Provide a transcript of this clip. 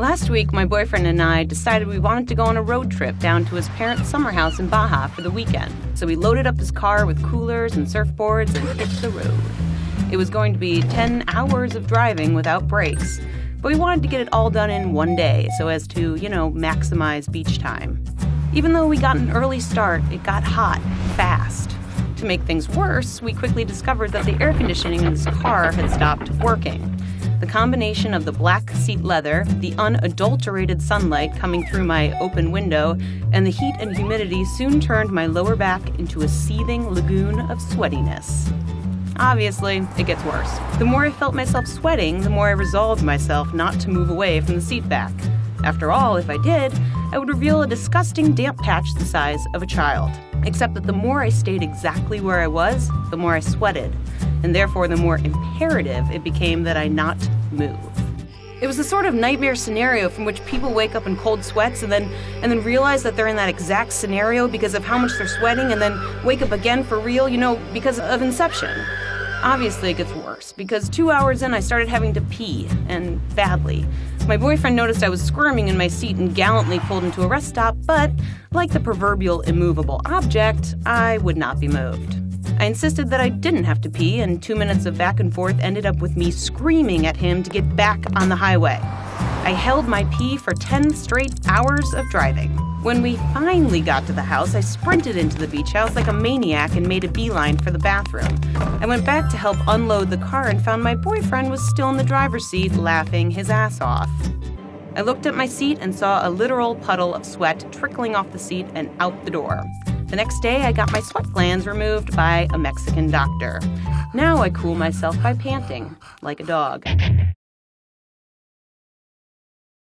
Last week, my boyfriend and I decided we wanted to go on a road trip down to his parents' summer house in Baja for the weekend. So we loaded up his car with coolers and surfboards and hit the road. It was going to be 10 hours of driving without breaks, but we wanted to get it all done in one day so as to, maximize beach time. Even though we got an early start, it got hot fast. To make things worse, we quickly discovered that the air conditioning in his car had stopped working. The combination of the black seat leather, the unadulterated sunlight coming through my open window, and the heat and humidity soon turned my lower back into a seething lagoon of sweatiness. Obviously, it gets worse. The more I felt myself sweating, the more I resolved myself not to move away from the seat back. After all, if I did, I would reveal a disgusting damp patch the size of a child. Except that the more I stayed exactly where I was, the more I sweated, and therefore the more imperative it became that I not move. It was the sort of nightmare scenario from which people wake up in cold sweats and then realize that they're in that exact scenario because of how much they're sweating, and then wake up again for real, because of Inception. Obviously, it gets worse, because 2 hours in, I started having to pee, and badly. My boyfriend noticed I was squirming in my seat and gallantly pulled into a rest stop, but, like the proverbial immovable object, I would not be moved. I insisted that I didn't have to pee, and 2 minutes of back and forth ended up with me screaming at him to get back on the highway. I held my pee for 10 straight hours of driving. When we finally got to the house, I sprinted into the beach house like a maniac and made a beeline for the bathroom. I went back to help unload the car and found my boyfriend was still in the driver's seat, laughing his ass off. I looked at my seat and saw a literal puddle of sweat trickling off the seat and out the door. The next day, I got my sweat glands removed by a Mexican doctor. Now I cool myself by panting, like a dog.